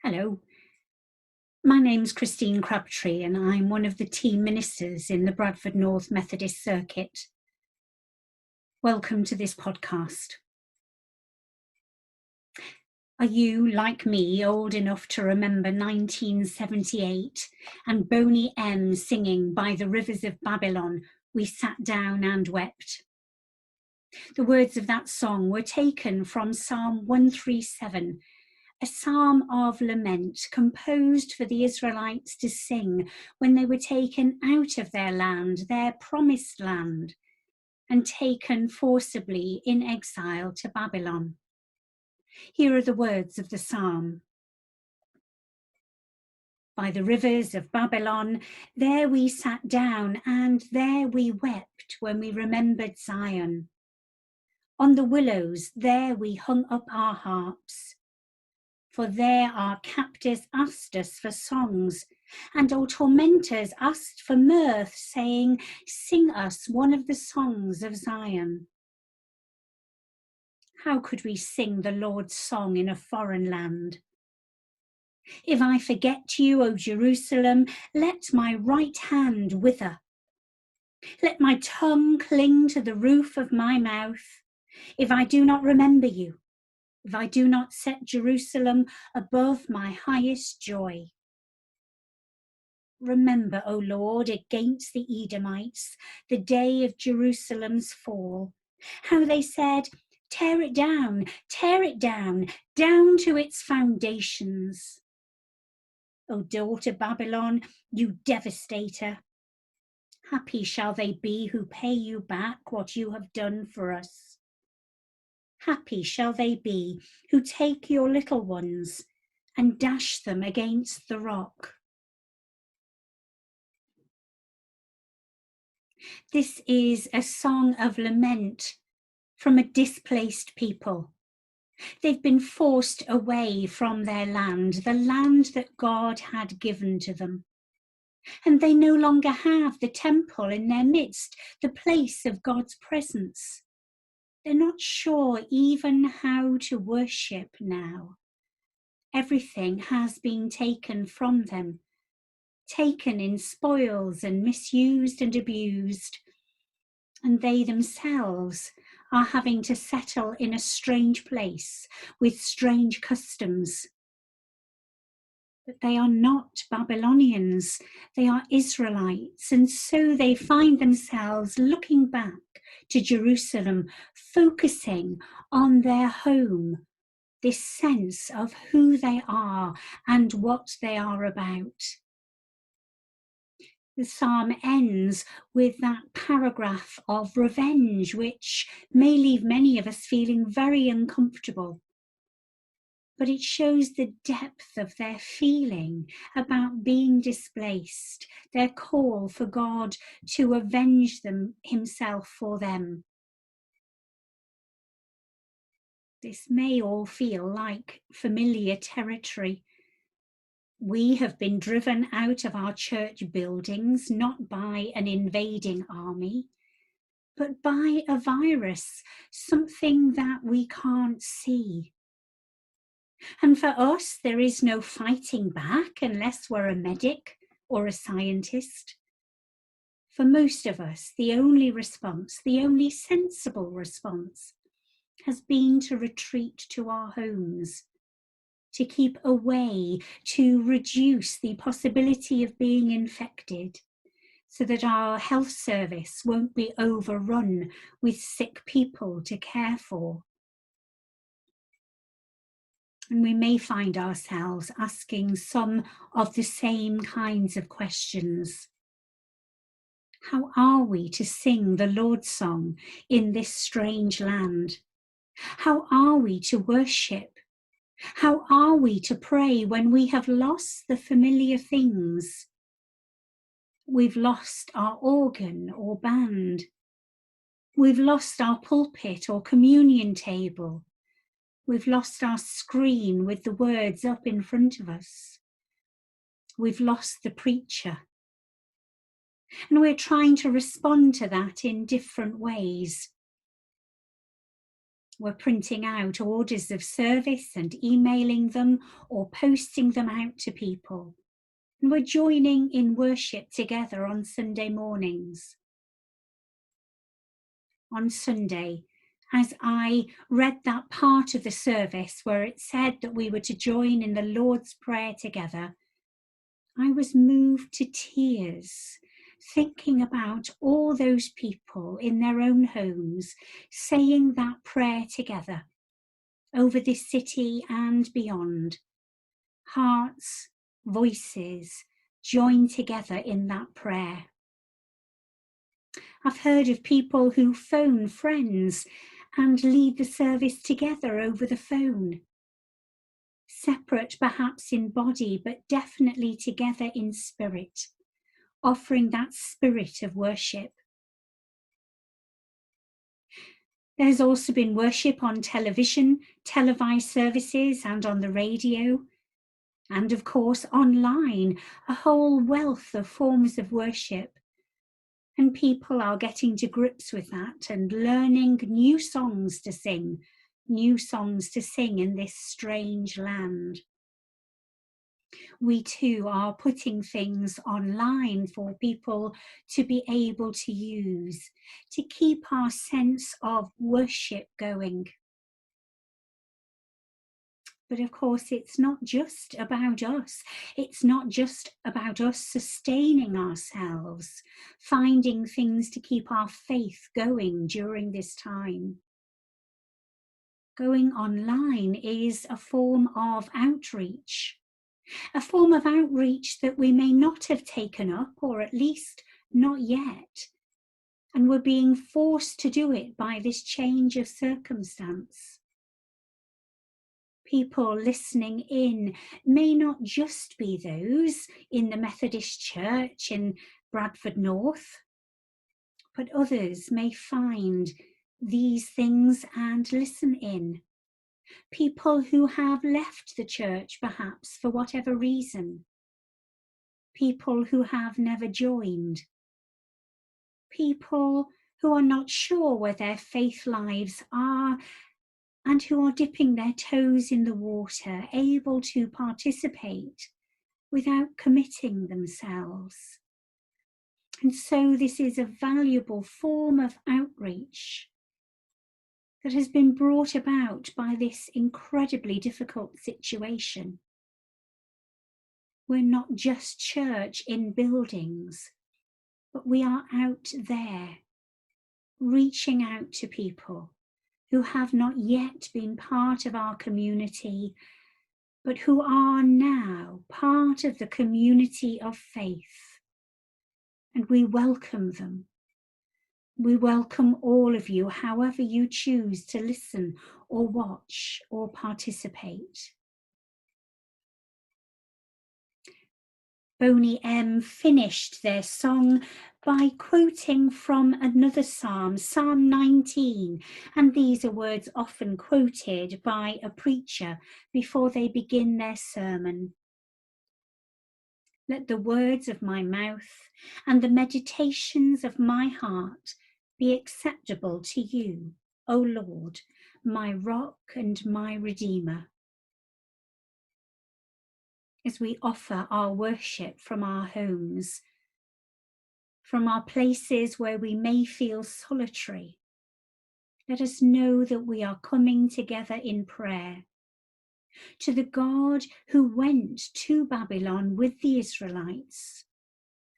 Hello, my name's Christine Crabtree and I'm one of the team ministers in the Bradford North Methodist Circuit. Welcome to this podcast. Are you, like me, old enough to remember 1978 and Boney M singing "By the Rivers of Babylon, we sat down and wept"? The words of that song were taken from Psalm 137, a psalm of lament composed for the Israelites to sing when they were taken out of their land, their promised land, and taken forcibly in exile to Babylon. Here are the words of the psalm. By the rivers of Babylon, there we sat down and there we wept when we remembered Zion. On the willows, there we hung up our harps. For there our captors asked us for songs, and our tormentors asked for mirth, saying, "Sing us one of the songs of Zion." How could we sing the Lord's song in a foreign land? If I forget you, O Jerusalem, let my right hand wither. Let my tongue cling to the roof of my mouth, if I do not remember you. If I do not set Jerusalem above my highest joy. Remember, O Lord, against the Edomites, the day of Jerusalem's fall, how they said, tear it down, down to its foundations. O daughter Babylon, you devastator, happy shall they be who pay you back what you have done for us. Happy shall they be who take your little ones and dash them against the rock. This is a song of lament from a displaced people. They've been forced away from their land, the land that God had given to them. And they no longer have the temple in their midst, the place of God's presence. They're not sure even how to worship now. Everything has been taken from them, taken in spoils and misused and abused. And they themselves are having to settle in a strange place with strange customs. But they are not Babylonians, they are Israelites, and so they find themselves looking back to Jerusalem, focusing on their home, this sense of who they are and what they are about. The psalm ends with that paragraph of revenge, which may leave many of us feeling very uncomfortable. But it shows the depth of their feeling about being displaced, their call for God to avenge himself for them. This may all feel like familiar territory. We have been driven out of our church buildings, not by an invading army, but by a virus, something that we can't see. And for us, there is no fighting back unless we're a medic or a scientist. For most of us, the only response, the only sensible response, has been to retreat to our homes, to keep away, to reduce the possibility of being infected, so that our health service won't be overrun with sick people to care for. And we may find ourselves asking some of the same kinds of questions. How are we to sing the Lord's song in this strange land? How are we to worship? How are we to pray when we have lost the familiar things? We've lost our organ or band. We've lost our pulpit or communion table. We've lost our screen with the words up in front of us. We've lost the preacher. And we're trying to respond to that in different ways. We're printing out orders of service and emailing them or posting them out to people. And we're joining in worship together on Sunday mornings. On Sunday, as I read that part of the service where it said that we were to join in the Lord's Prayer together, I was moved to tears, thinking about all those people in their own homes saying that prayer together over this city and beyond. Hearts, voices join together in that prayer. I've heard of people who phone friends and lead the service together over the phone. Separate perhaps in body, but definitely together in spirit, offering that spirit of worship. There's also been worship on television, televised services, and on the radio, and of course online, a whole wealth of forms of worship. And people are getting to grips with that and learning new songs to sing in this strange land. We too are putting things online for people to be able to use, to keep our sense of worship going. But of course, it's not just about us. It's not just about us sustaining ourselves, finding things to keep our faith going during this time. Going online is a form of outreach that we may not have taken up, or at least not yet. And we're being forced to do it by this change of circumstance. People listening in may not just be those in the Methodist Church in Bradford North, but others may find these things and listen in. People who have left the church perhaps for whatever reason. People who have never joined. People who are not sure where their faith lives are and who are dipping their toes in the water, able to participate without committing themselves. And so this is a valuable form of outreach that has been brought about by this incredibly difficult situation. We're not just church in buildings, but we are out there, reaching out to people who have not yet been part of our community, but who are now part of the community of faith. And we welcome them. We welcome all of you, however you choose to listen or watch or participate. Boney M finished their song by quoting from another psalm, Psalm 19, and these are words often quoted by a preacher before they begin their sermon. Let the words of my mouth and the meditations of my heart be acceptable to you, O Lord, my rock and my redeemer. As we offer our worship from our homes, from our places where we may feel solitary, let us know that we are coming together in prayer to the God who went to Babylon with the Israelites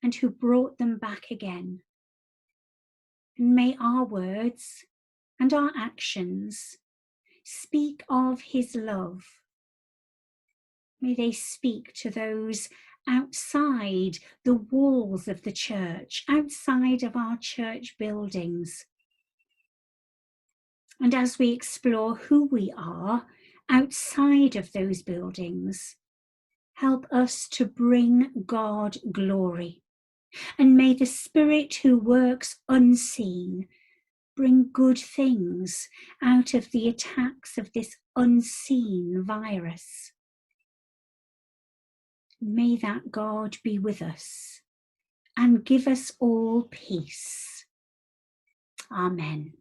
and who brought them back again. And may our words and our actions speak of his love. May they speak to those outside the walls of the church, outside of our church buildings. And as we explore who we are outside of those buildings, help us to bring God glory. And may the Spirit who works unseen bring good things out of the attacks of this unseen virus. May that God be with us and give us all peace. Amen.